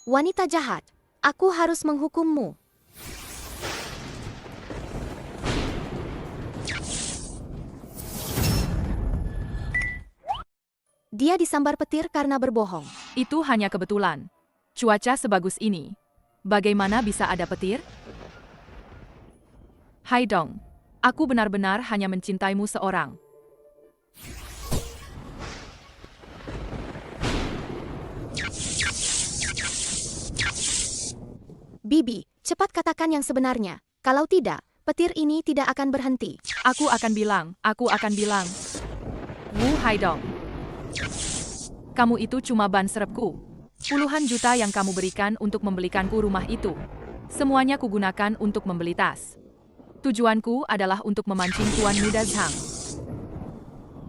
Wanita jahat, aku harus menghukummu. Dia disambar petir karena berbohong. Itu hanya kebetulan. Cuaca sebagus ini. Bagaimana bisa ada petir? Hai Dong. Aku benar-benar hanya mencintaimu seorang. Bibi, cepat katakan yang sebenarnya. Kalau tidak, petir ini tidak akan berhenti. Aku akan bilang. Wu Haidong. Kamu itu cuma ban serepku. Puluhan juta yang kamu berikan untuk membelikanku rumah itu. Semuanya kugunakan untuk membeli tas. Tujuanku adalah untuk memancing Tuan Muda Zhang.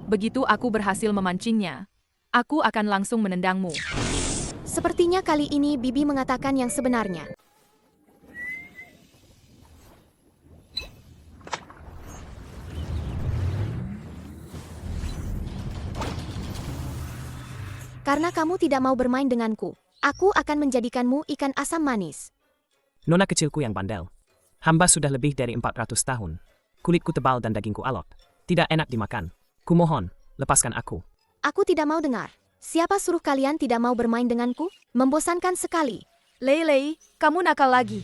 Begitu aku berhasil memancingnya, aku akan langsung menendangmu. Sepertinya kali ini Bibi mengatakan yang sebenarnya. Karena kamu tidak mau bermain denganku, aku akan menjadikanmu ikan asam manis. Nona kecilku yang bandel. Hamba sudah lebih dari 400 tahun. Kulitku tebal dan dagingku alot. Tidak enak dimakan. Kumohon, lepaskan aku. Aku tidak mau dengar. Siapa suruh kalian tidak mau bermain denganku? Membosankan sekali. Lei Lei, kamu nakal lagi.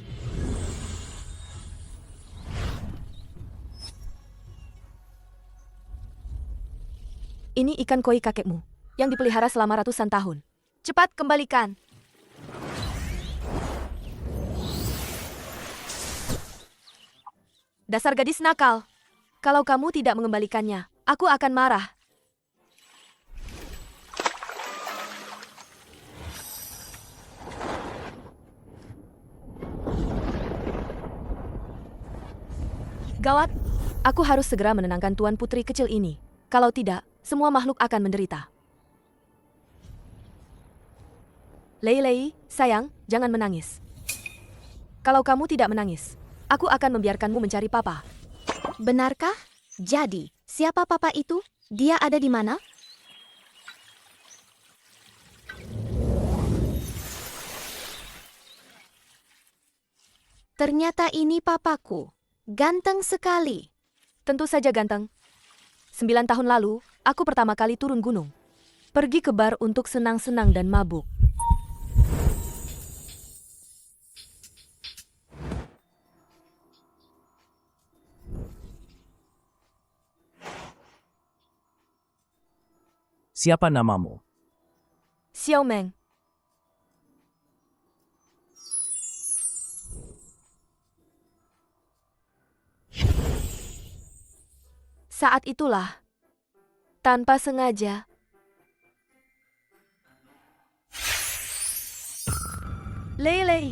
Ini ikan koi kakekmu, yang dipelihara selama ratusan tahun. Cepat kembalikan. Dasar gadis nakal. Kalau kamu tidak mengembalikannya, aku akan marah. Gawat, aku harus segera menenangkan Tuan Putri kecil ini. Kalau tidak, semua makhluk akan menderita. Lei Lei, sayang, jangan menangis. Kalau kamu tidak menangis, aku akan membiarkanmu mencari papa. Benarkah? Jadi, siapa papa itu? Dia ada di mana? Ternyata ini papaku. Ganteng sekali. Tentu saja ganteng. 9 tahun lalu, aku pertama kali turun gunung. Pergi ke bar untuk senang-senang dan mabuk. Siapa namamu? Xiao Meng. Saat itulah, tanpa sengaja, Lei Lei.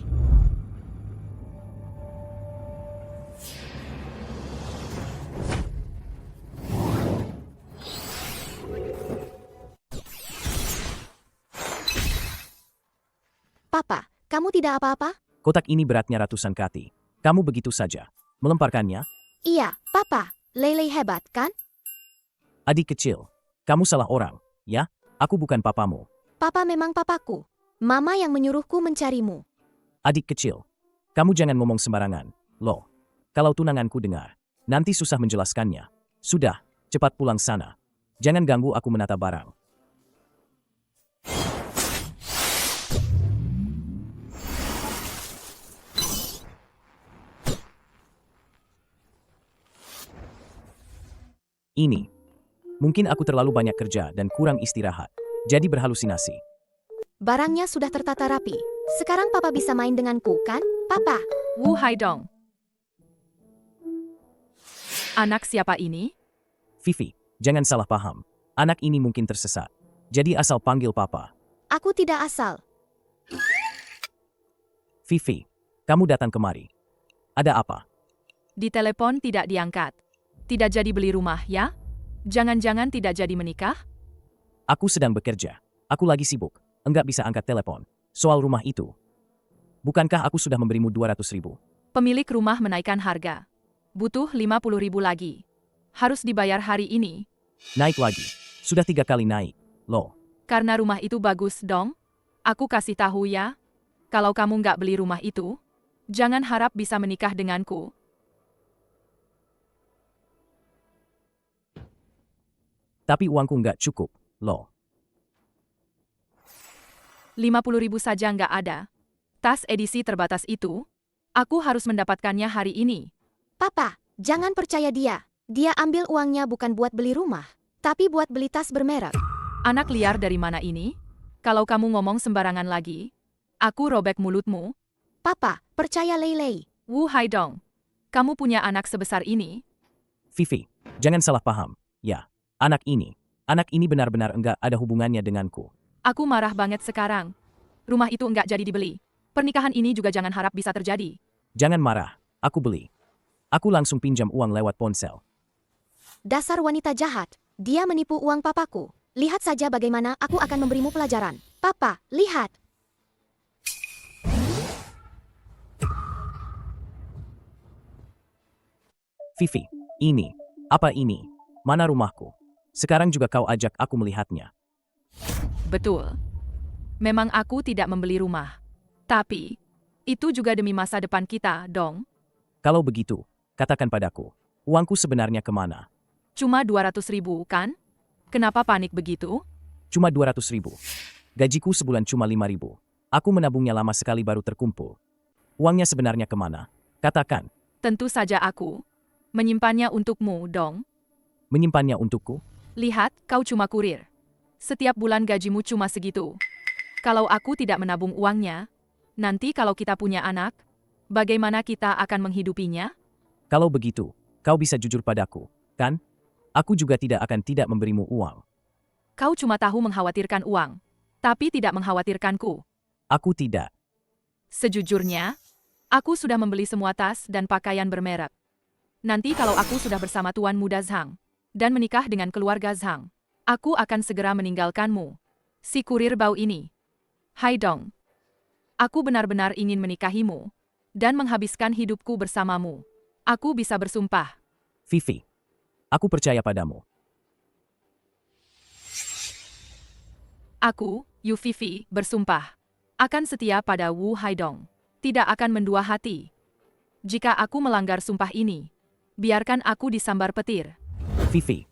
Papa, kamu tidak apa-apa? Kotak ini beratnya ratusan kati. Kamu begitu saja melemparkannya? Iya, Papa. Lele hebat, kan? Adik kecil, kamu salah orang, ya? Aku bukan papamu. Papa memang papaku. Mama yang menyuruhku mencarimu. Adik kecil, kamu jangan ngomong sembarangan. Loh, kalau tunanganku dengar, nanti susah menjelaskannya. Sudah, cepat pulang sana. Jangan ganggu aku menata barang. Ini. Mungkin aku terlalu banyak kerja dan kurang istirahat. Jadi berhalusinasi. Barangnya sudah tertata rapi. Sekarang Papa bisa main denganku, kan? Papa. Wu Haidong. Anak siapa ini? Vivi, jangan salah paham. Anak ini mungkin tersesat. Jadi asal panggil papa. Aku tidak asal. Vivi, kamu datang kemari. Ada apa? Di telepon tidak diangkat. Tidak jadi beli rumah, ya? Jangan-jangan tidak jadi menikah? Aku sedang bekerja. Aku lagi sibuk. Enggak bisa angkat telepon. Soal rumah itu. Bukankah aku sudah memberimu 200.000? Pemilik rumah menaikkan harga. Butuh 50.000 lagi. Harus dibayar hari ini. Naik lagi. Sudah 3 kali naik. Loh. Karena rumah itu bagus, Dong. Aku kasih tahu ya. Kalau kamu nggak beli rumah itu, jangan harap bisa menikah denganku. Tapi uangku nggak cukup, loh. 50.000 saja nggak ada. Tas edisi terbatas itu, aku harus mendapatkannya hari ini. Papa, jangan percaya dia. Dia ambil uangnya bukan buat beli rumah, tapi buat beli tas bermerek. Anak liar dari mana ini? Kalau kamu ngomong sembarangan lagi, aku robek mulutmu. Papa, percaya Lei. Wu Haidong, kamu punya anak sebesar ini? Fifi, jangan salah paham. Ya, anak ini benar-benar enggak ada hubungannya denganku. Aku marah banget sekarang. Rumah itu enggak jadi dibeli. Pernikahan ini juga jangan harap bisa terjadi. Jangan marah, aku beli. Aku langsung pinjam uang lewat ponsel. Dasar wanita jahat. Dia menipu uang papaku. Lihat saja bagaimana aku akan memberimu pelajaran. Papa, lihat. Fifi, apa ini? Mana rumahku? Sekarang juga kau ajak aku melihatnya. Betul. Memang aku tidak membeli rumah. Tapi, itu juga demi masa depan kita, dong. Kalau begitu, katakan padaku, uangku sebenarnya kemana? Cuma 200.000, kan? Kenapa panik begitu? Cuma 200.000. Gajiku sebulan cuma 5.000. Aku menabungnya lama sekali baru terkumpul. Uangnya sebenarnya kemana? Katakan. Tentu saja aku menyimpannya untukmu, dong. Menyimpannya untukku? Lihat, kau cuma kurir. Setiap bulan gajimu cuma segitu. Kalau aku tidak menabung uangnya, nanti kalau kita punya anak, bagaimana kita akan menghidupinya? Kalau begitu, kau bisa jujur padaku, kan? Aku juga tidak akan tidak memberimu uang. Kau cuma tahu mengkhawatirkan uang, tapi tidak mengkhawatirkanku. Aku tidak. Sejujurnya, aku sudah membeli semua tas dan pakaian bermerek. Nanti kalau aku sudah bersama Tuan Muda Zhang dan menikah dengan keluarga Zhang, aku akan segera meninggalkanmu. Si kurir bau ini. Haidong, aku benar-benar ingin menikahimu dan menghabiskan hidupku bersamamu. Aku bisa bersumpah. Fifi, aku percaya padamu. Aku, Yu Fifi, bersumpah akan setia pada Wu Haidong. Tidak akan mendua hati. Jika aku melanggar sumpah ini, biarkan aku disambar petir. Fifi,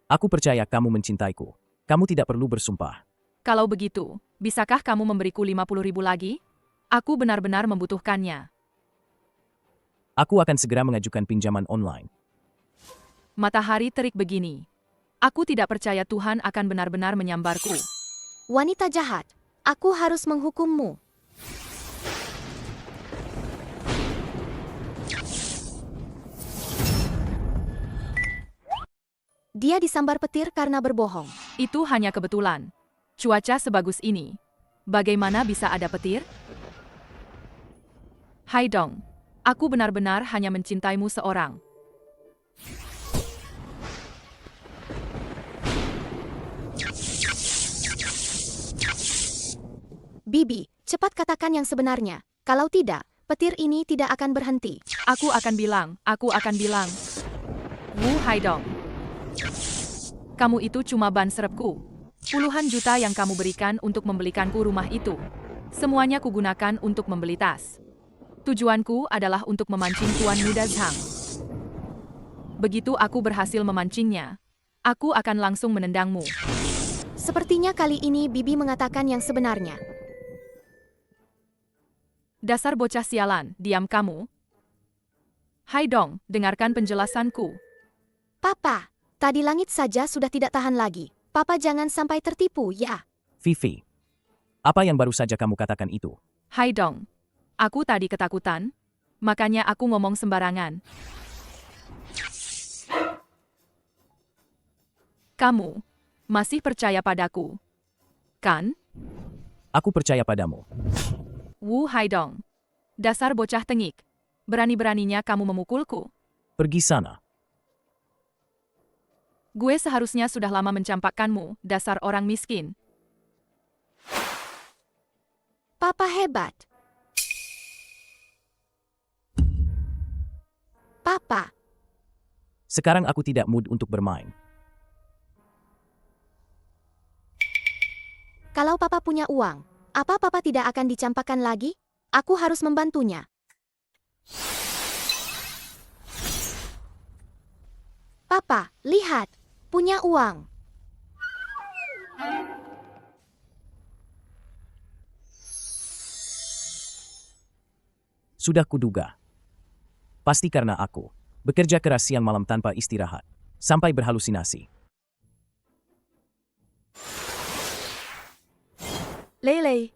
aku percaya kamu mencintaiku. Kamu tidak perlu bersumpah. Kalau begitu, bisakah kamu memberiku 50.000 lagi? Aku benar-benar membutuhkannya. Aku akan segera mengajukan pinjaman online. Matahari terik begini. Aku tidak percaya Tuhan akan benar-benar menyambarku. Wanita jahat. Aku harus menghukummu. Dia disambar petir karena berbohong. Itu hanya kebetulan. Cuaca sebagus ini. Bagaimana bisa ada petir? Haidong, aku benar-benar hanya mencintaimu seorang. Bibi, cepat katakan yang sebenarnya. Kalau tidak, petir ini tidak akan berhenti. Aku akan bilang. Wu Haidong. Kamu itu cuma ban serepku. Puluhan juta yang kamu berikan untuk membelikanku rumah itu. Semuanya kugunakan untuk membeli tas. Tujuanku adalah untuk memancing Tuan Muda Zhang. Begitu aku berhasil memancingnya, aku akan langsung menendangmu. Sepertinya kali ini Bibi mengatakan yang sebenarnya. Dasar bocah sialan, diam kamu. Haidong, dengarkan penjelasanku. Papa, tadi langit saja sudah tidak tahan lagi. Papa jangan sampai tertipu, ya. Fifi, apa yang baru saja kamu katakan itu? Haidong, aku tadi ketakutan, makanya aku ngomong sembarangan. Kamu masih percaya padaku, kan? Aku percaya padamu. Wu Haidong, dasar bocah tengik. Berani-beraninya kamu memukulku. Pergi sana. Gue seharusnya sudah lama mencampakkanmu, dasar orang miskin. Papa hebat. Papa, Sekarang aku tidak mood untuk bermain. kalau Papa punya uang, Apa papa tidak akan dicampakkan lagi? Aku harus membantunya. Papa, lihat. Punya uang. Sudah kuduga. Pasti karena aku bekerja keras siang malam tanpa istirahat, sampai berhalusinasi. Lei,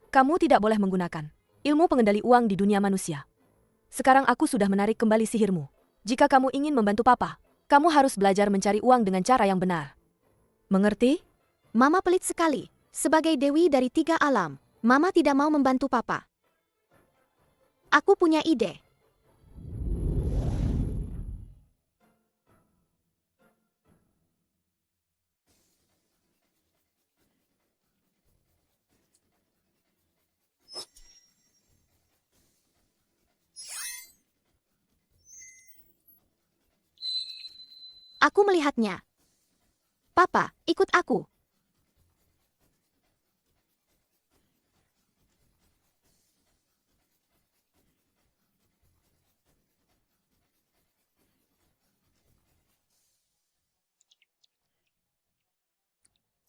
kamu tidak boleh menggunakan ilmu pengendali uang di dunia manusia. Sekarang aku sudah menarik kembali sihirmu. Jika kamu ingin membantu papa, kamu harus belajar mencari uang dengan cara yang benar. Mengerti? Mama pelit sekali. Sebagai dewi dari 3 alam, Mama tidak mau membantu papa. Aku punya ide. Aku melihatnya. Papa, ikut aku.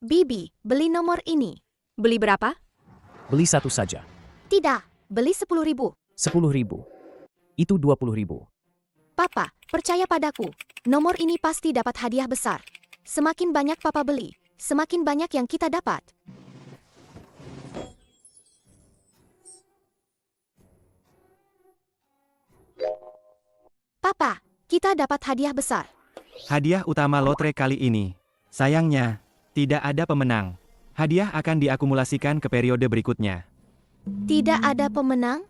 Bibi, beli nomor ini. Beli berapa? Beli satu saja. Tidak, beli 10.000. 10.000. Itu 20.000. Papa, percaya padaku. Nomor ini pasti dapat hadiah besar. Semakin banyak papa beli, semakin banyak yang kita dapat. Papa, kita dapat hadiah besar. Hadiah utama lotre kali ini. Sayangnya, tidak ada pemenang. Hadiah akan diakumulasikan ke periode berikutnya. Tidak ada pemenang?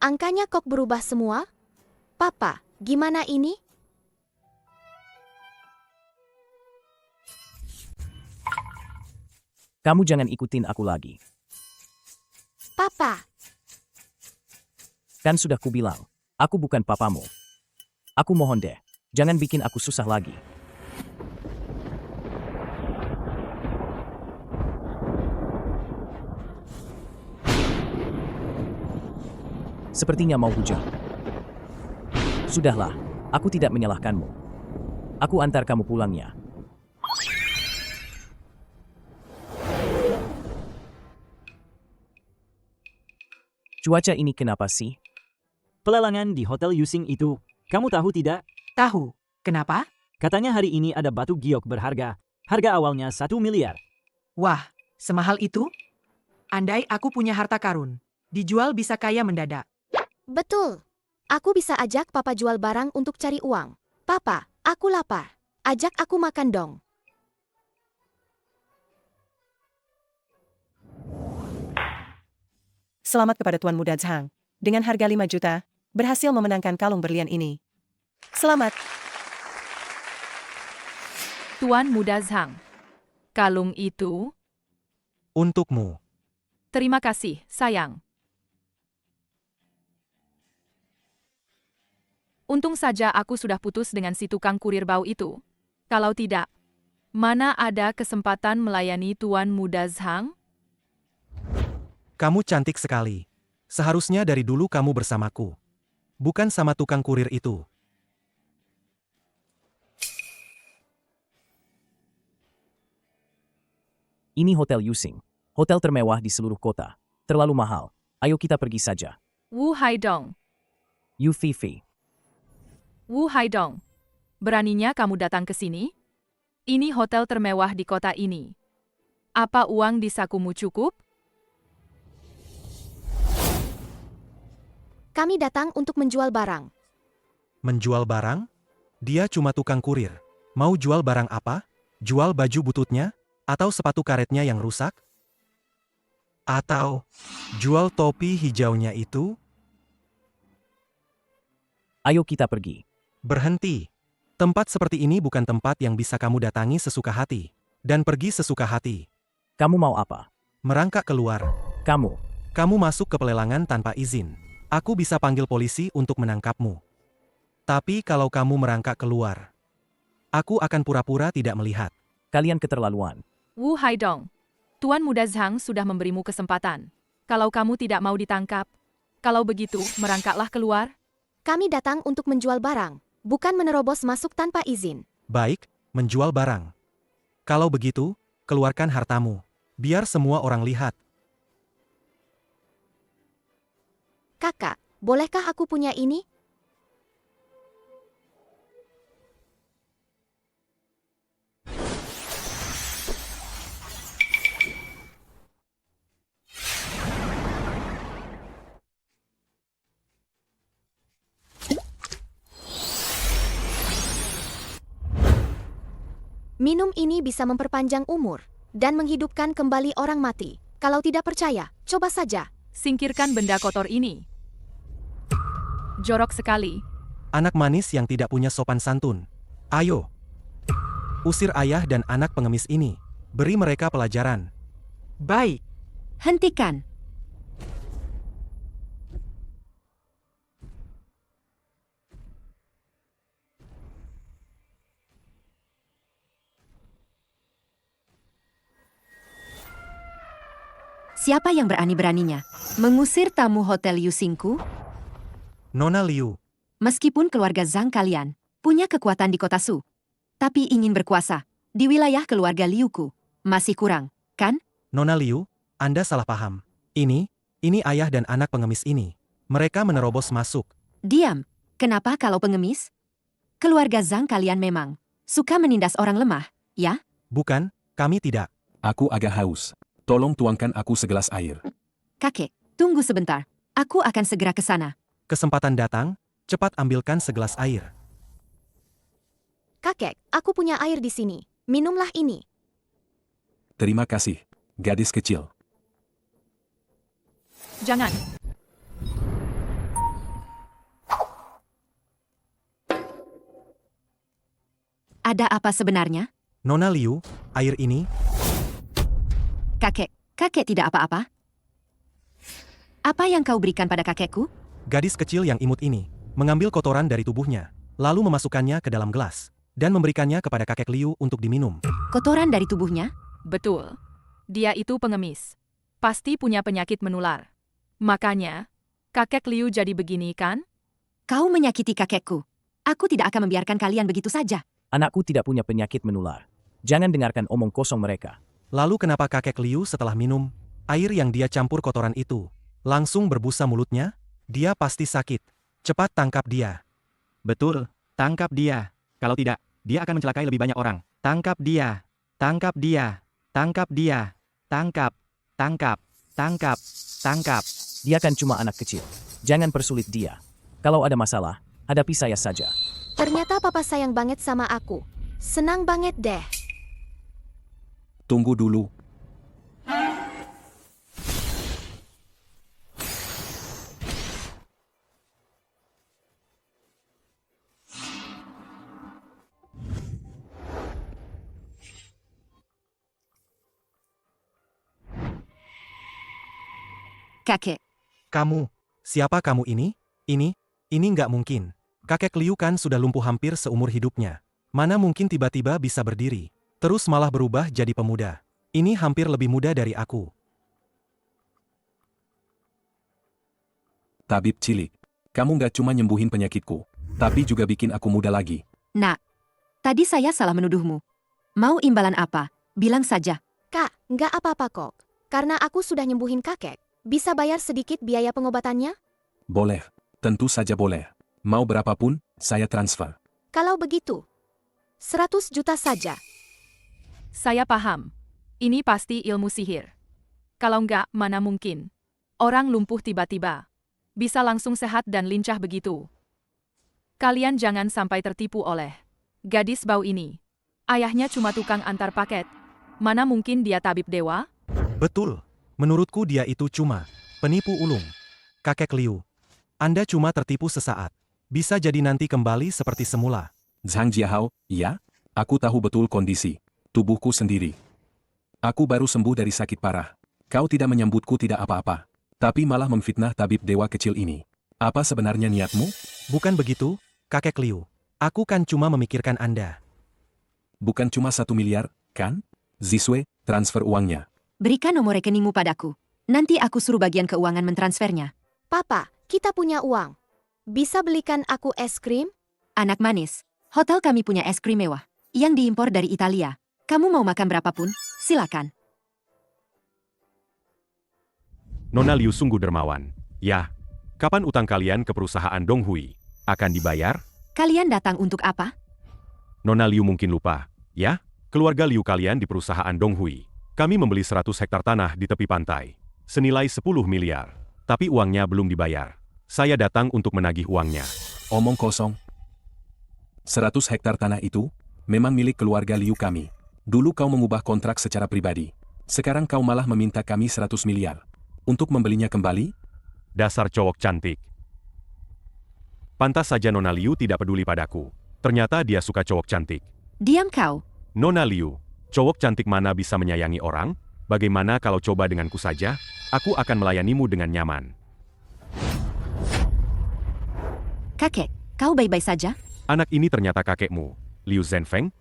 Angkanya kok berubah semua? Papa, gimana ini? Kamu jangan ikutin aku lagi. Papa, Kan sudah kubilang, aku bukan papamu. Aku mohon deh, jangan bikin aku susah lagi. Sepertinya mau hujan. Sudahlah, aku tidak menyalahkanmu. Aku antar kamu pulangnya. Cuaca ini kenapa sih? Pelelangan di Hotel Yusing itu, kamu tahu tidak? Tahu. Kenapa? Katanya hari ini ada batu giok berharga. Harga awalnya 1 miliar. Wah, semahal itu? Andai aku punya harta karun, dijual bisa kaya mendadak. betul. Aku bisa ajak papa jual barang untuk cari uang. Papa, aku lapar. Ajak aku makan dong. Selamat kepada Tuan Muda Zhang. Dengan harga 5 juta, berhasil memenangkan kalung berlian ini. Selamat. Tuan Muda Zhang. Kalung itu, Untukmu. terima kasih, sayang. Untung saja aku sudah putus dengan si tukang kurir bau itu. Kalau tidak, mana ada kesempatan melayani Tuan Muda Zhang? Kamu cantik sekali. Seharusnya dari dulu kamu bersamaku. Bukan sama tukang kurir itu. Ini Hotel Yusing. Hotel termewah di seluruh kota. Terlalu mahal. Ayo kita pergi saja. Wu Haidong. Yu Fifi. Wu Haidong. Beraninya kamu datang ke sini? Ini hotel termewah di kota ini. Apa uang di sakumu cukup? Kami datang untuk menjual barang. Menjual barang? Dia cuma tukang kurir. Mau jual barang apa? Jual baju bututnya? Atau sepatu karetnya yang rusak? Atau jual topi hijaunya itu? Ayo kita pergi. Berhenti. Tempat seperti ini bukan tempat yang bisa kamu datangi sesuka hati. Dan pergi sesuka hati. Kamu mau apa? Merangkak keluar. Kamu. Kamu masuk ke pelelangan tanpa izin. Aku bisa panggil polisi untuk menangkapmu. Tapi kalau kamu merangkak keluar, aku akan pura-pura tidak melihat. Kalian keterlaluan. Wu Haidong. Tuan Muda Zhang sudah memberimu kesempatan. Kalau kamu tidak mau ditangkap, kalau begitu, merangkaklah keluar. Kami datang untuk menjual barang, bukan menerobos masuk tanpa izin. Baik, menjual barang. Kalau begitu, keluarkan hartamu. Biar semua orang lihat. Kakak, bolehkah aku punya ini? Minum ini bisa memperpanjang umur dan menghidupkan kembali orang mati. Kalau tidak percaya, coba saja. Singkirkan benda kotor ini. Jorok sekali. Anak manis yang tidak punya sopan santun. Ayo. Usir ayah dan anak pengemis ini. Beri mereka pelajaran. Baik. Hentikan. Siapa yang berani-beraninya mengusir tamu Hotel Yusingku? Nona Liu, Meskipun keluarga Zhang kalian punya kekuatan di kota Su, tapi ingin berkuasa di wilayah keluarga Liuku masih kurang, kan? Nona Liu, Anda salah paham. Ini ayah dan anak pengemis ini. Mereka menerobos masuk. Diam. Kenapa kalau pengemis? Keluarga Zhang kalian memang suka menindas orang lemah, ya? Bukan, kami tidak. Aku agak haus. Tolong tuangkan aku segelas air. Kakek, tunggu sebentar. Aku akan segera ke sana. Kesempatan datang, cepat ambilkan segelas air. Kakek, aku punya air di sini. Minumlah ini. Terima kasih, gadis kecil. Jangan. Ada apa sebenarnya? Nona Liu, air ini, Kakek tidak apa-apa? Apa yang kau berikan pada kakekku? gadis kecil yang imut ini, mengambil kotoran dari tubuhnya, lalu memasukkannya ke dalam gelas, dan memberikannya kepada kakek Liu untuk diminum. Kotoran dari tubuhnya? Betul. Dia itu pengemis. Pasti punya penyakit menular. Makanya, kakek Liu jadi begini kan? Kau menyakiti kakekku. Aku tidak akan membiarkan kalian begitu saja. Anakku tidak punya penyakit menular. Jangan dengarkan omong kosong mereka. Lalu kenapa kakek Liu setelah minum air yang dia campur kotoran itu, langsung berbusa mulutnya? Dia pasti sakit. Cepat tangkap dia. Betul, tangkap dia. Kalau tidak, dia akan mencelakai lebih banyak orang. Tangkap dia. Tangkap dia. Tangkap dia. Tangkap. Tangkap. Tangkap. Tangkap. Dia kan cuma anak kecil. Jangan persulit dia. Kalau ada masalah, hadapi saya saja. Ternyata papa sayang banget sama aku. Senang banget deh. Tunggu dulu. Kakek, Kamu, siapa kamu ini? Ini nggak mungkin. Kakek Liu kan sudah lumpuh hampir seumur hidupnya. Mana mungkin tiba-tiba bisa berdiri, terus malah berubah jadi pemuda. Ini hampir lebih muda dari aku. Tabib cilik, kamu nggak cuma nyembuhin penyakitku, tapi juga bikin aku muda lagi. nak. Tadi saya salah menuduhmu. Mau imbalan apa? Bilang saja. Kak, nggak apa-apa kok. Karena aku sudah nyembuhin kakek. Bisa bayar sedikit biaya pengobatannya? Boleh, tentu saja boleh. Mau berapapun, saya transfer. Kalau begitu, 100 juta saja. Saya paham. Ini pasti ilmu sihir. Kalau enggak, mana mungkin. Orang lumpuh tiba-tiba. Bisa langsung sehat dan lincah begitu. Kalian jangan sampai tertipu oleh gadis bau ini. Ayahnya cuma tukang antar paket. Mana mungkin dia tabib dewa? Betul. Menurutku dia itu cuma penipu ulung. Kakek Liu, Anda cuma tertipu sesaat. Bisa jadi nanti kembali seperti semula. Zhang Jiahao, ya? Aku tahu betul kondisi tubuhku sendiri. Aku baru sembuh dari sakit parah. Kau tidak menyambutku tidak apa-apa, tapi malah memfitnah tabib dewa kecil ini. Apa sebenarnya niatmu? Bukan begitu, kakek Liu. Aku kan cuma memikirkan Anda. Bukan cuma 1 miliar, kan? Ziswe, transfer uangnya. Berikan nomor rekeningmu padaku. Nanti aku suruh bagian keuangan mentransfernya. Papa, kita punya uang. Bisa belikan aku es krim? Anak manis, hotel kami punya es krim mewah. Yang diimpor dari Italia. Kamu mau makan berapapun, silakan. Nona Liu sungguh dermawan. Ya, kapan utang kalian ke perusahaan Donghui? Akan dibayar? Kalian datang untuk apa? Nona Liu mungkin lupa. Ya, keluarga Liu kalian di perusahaan Donghui. Kami membeli 100 hektar tanah di tepi pantai. Senilai 10 miliar. Tapi uangnya belum dibayar. Saya datang untuk menagih uangnya. Omong kosong. 100 hektar tanah itu memang milik keluarga Liu kami. Dulu kau mengubah kontrak secara pribadi. Sekarang kau malah meminta kami 100 miliar. Untuk membelinya kembali? Dasar cowok cantik. Pantas saja Nona Liu tidak peduli padaku. Ternyata dia suka cowok cantik. Diam kau. Nona Liu, cowok cantik mana bisa menyayangi orang? Bagaimana kalau coba denganku saja? Aku akan melayanimu dengan nyaman. Kakek, kau baik-baik saja? Anak ini ternyata kakekmu, Liu Zhenfeng.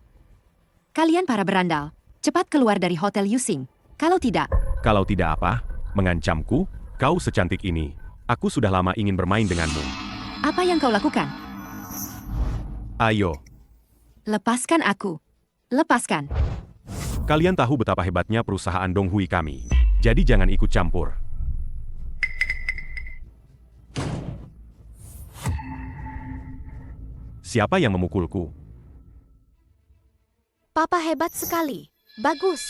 Kalian para berandal, cepat keluar dari Hotel Yusing. Kalau tidak, Kalau tidak apa? Mengancamku? Kau secantik ini. Aku sudah lama ingin bermain denganmu. apa yang kau lakukan? Ayo, Lepaskan aku. Lepaskan. kalian tahu betapa hebatnya perusahaan Donghui kami. Jadi jangan ikut campur. Siapa yang memukulku? Papa hebat sekali. Bagus.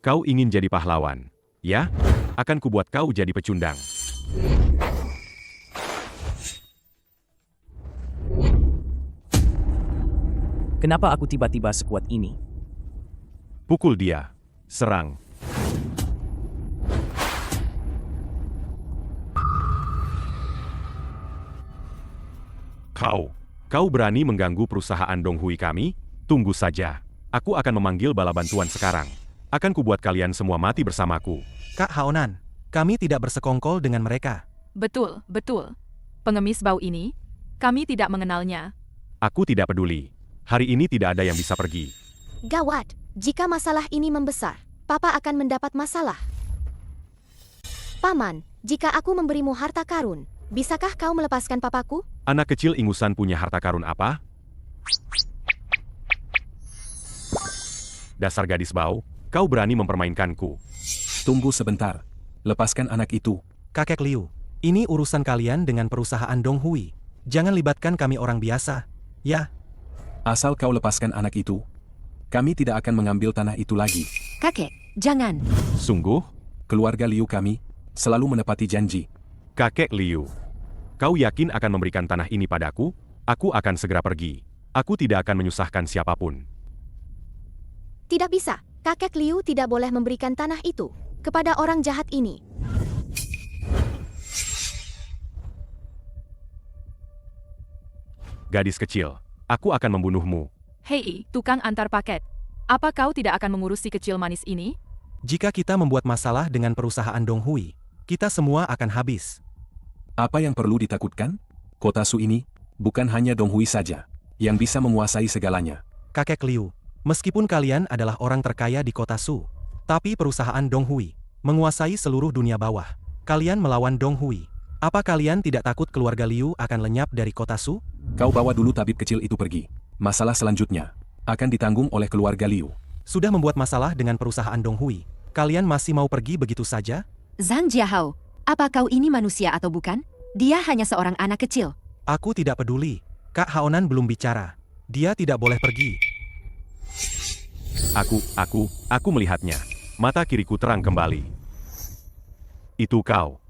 Kau ingin jadi pahlawan, ya? Akan kubuat kau jadi pecundang. Kenapa aku tiba-tiba sekuat ini? Pukul dia. Serang. Kau berani mengganggu perusahaan Donghui kami? Tunggu saja. Aku akan memanggil bala bantuan sekarang. Akan kubuat kalian semua mati bersamaku. Kak Haonan, kami tidak bersekongkol dengan mereka. Betul, betul. Pengemis bau ini, kami tidak mengenalnya. Aku tidak peduli. Hari ini tidak ada yang bisa pergi. Gawat. Jika masalah ini membesar, Papa akan mendapat masalah. Paman, jika aku memberimu harta karun, bisakah kau melepaskan papaku? Anak kecil ingusan punya harta karun apa? Dasar gadis bau, kau berani mempermainkanku. Tunggu sebentar. Lepaskan anak itu. Kakek Liu, ini urusan kalian dengan perusahaan Donghui. Jangan libatkan kami orang biasa. Ya, Asal kau lepaskan anak itu, kami tidak akan mengambil tanah itu lagi. Kakek, jangan. sungguh? Keluarga Liu kami selalu menepati janji. Kakek Liu, kau yakin akan memberikan tanah ini padaku? Aku akan segera pergi. Aku tidak akan menyusahkan siapapun. Tidak bisa. Kakek Liu tidak boleh memberikan tanah itu kepada orang jahat ini. Gadis kecil, aku akan membunuhmu. Hei, tukang antar paket. Apa kau tidak akan mengurusi kecil manis ini? Jika kita membuat masalah dengan perusahaan Donghui, kita semua akan habis. Apa yang perlu ditakutkan? Kota Su ini bukan hanya Donghui saja yang bisa menguasai segalanya. Kakek Liu, meskipun kalian adalah orang terkaya di kota Su, tapi perusahaan Donghui menguasai seluruh dunia bawah. Kalian melawan Donghui. Apa kalian tidak takut keluarga Liu akan lenyap dari kota Su? Kau bawa dulu tabib kecil itu pergi. Masalah selanjutnya akan ditanggung oleh keluarga Liu. Sudah membuat masalah dengan perusahaan Donghui. Kalian masih mau pergi begitu saja? Zhang Jiahao, apa kau ini manusia atau bukan? Dia hanya seorang anak kecil. Aku tidak peduli. Kak Haonan belum bicara. Dia tidak boleh pergi. Aku melihatnya. Mata kiriku terang kembali. Itu kau.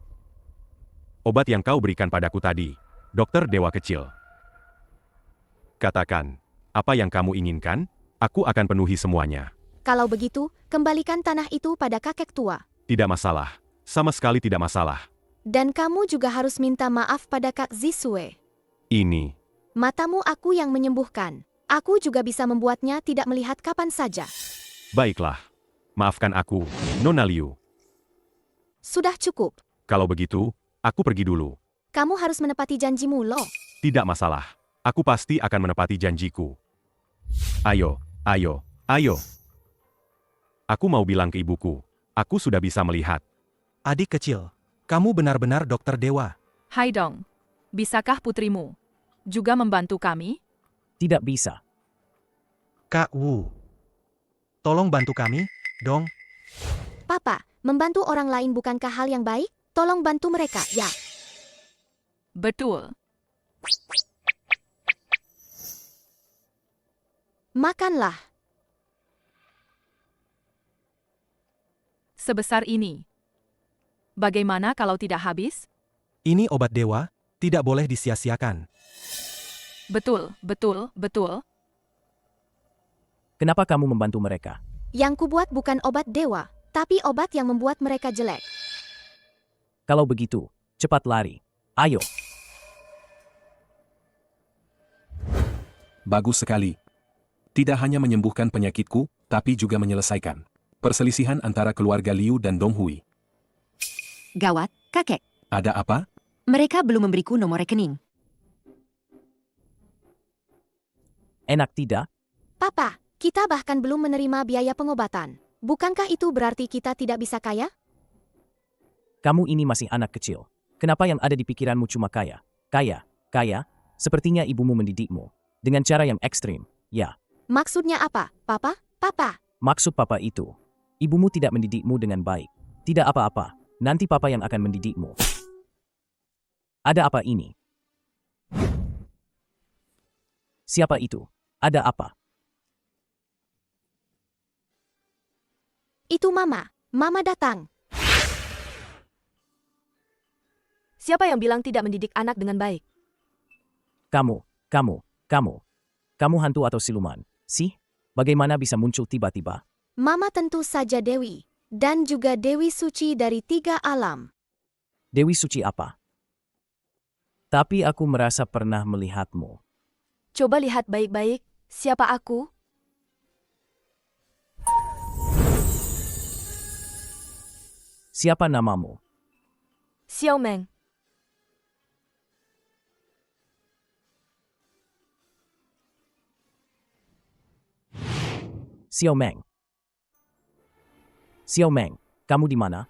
Obat yang kau berikan padaku tadi, dokter dewa kecil. Katakan, apa yang kamu inginkan? Aku akan penuhi semuanya. Kalau begitu, kembalikan tanah itu pada kakek tua. Tidak masalah. Sama sekali tidak masalah. Dan kamu juga harus minta maaf pada Kak Zisue. Ini. Matamu aku yang menyembuhkan. Aku juga bisa membuatnya tidak melihat kapan saja. Baiklah. Maafkan aku, Nona Liu. Sudah cukup. Kalau begitu, aku pergi dulu. Kamu harus menepati janjimu loh. Tidak masalah. Aku pasti akan menepati janjiku. Ayo. Aku mau bilang ke ibuku. Aku sudah bisa melihat. Adik kecil, kamu benar-benar dokter dewa. Haidong, bisakah putrimu juga membantu kami? Tidak bisa. Kak Wu. Tolong bantu kami, dong. Papa, membantu orang lain bukankah hal yang baik? Tolong bantu mereka, ya. Betul. Makanlah. Sebesar ini. Bagaimana kalau tidak habis? Ini obat dewa, tidak boleh disia-siakan. Betul, betul, betul. Kenapa kamu membantu mereka? Yang kubuat bukan obat dewa, tapi obat yang membuat mereka jelek. Kalau begitu, cepat lari. Ayo. Bagus sekali. Tidak hanya menyembuhkan penyakitku, tapi juga menyelesaikan perselisihan antara keluarga Liu dan Dong Hui. Gawat, kakek. Ada apa? Mereka belum memberiku nomor rekening. Enak tidak? Papa, kita bahkan belum menerima biaya pengobatan. Bukankah itu berarti kita tidak bisa kaya? Kamu ini masih anak kecil. Kenapa yang ada di pikiranmu cuma kaya? Kaya, kaya? Sepertinya ibumu mendidikmu. Dengan cara yang ekstrim, ya. Maksudnya apa, Papa? Papa, Maksud papa itu, ibumu tidak mendidikmu dengan baik. Tidak apa-apa, nanti papa yang akan mendidikmu. Ada apa ini? Siapa itu? Ada apa? itu Mama. Mama datang. Siapa yang bilang tidak mendidik anak dengan baik? Kamu hantu atau siluman? Sih? Bagaimana bisa muncul tiba-tiba? Mama tentu saja Dewi. Dan juga Dewi Suci dari 3 alam. Dewi Suci apa? Tapi aku merasa pernah melihatmu. Coba lihat baik-baik, siapa aku? Siapa namamu? Xiao Meng. Xiao Meng. Xiao Meng, kamu di mana?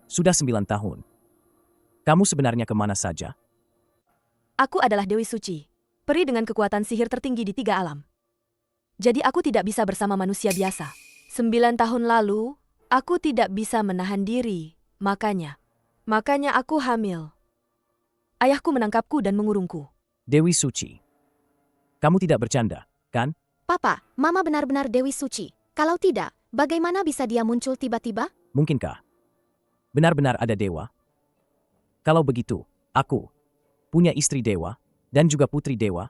Sudah 9 tahun. Kamu sebenarnya kemana saja? Aku adalah Dewi Suci, peri dengan kekuatan sihir tertinggi di 3 alam. Jadi aku tidak bisa bersama manusia biasa. 9 tahun lalu, aku tidak bisa menahan diri, makanya aku hamil. Ayahku menangkapku dan mengurungku. Dewi Suci. Kamu tidak bercanda, kan? Papa, Mama benar-benar Dewi Suci. Kalau tidak, bagaimana bisa dia muncul tiba-tiba? Mungkinkah? Benar-benar ada dewa? Kalau begitu, aku punya istri dewa dan juga putri dewa.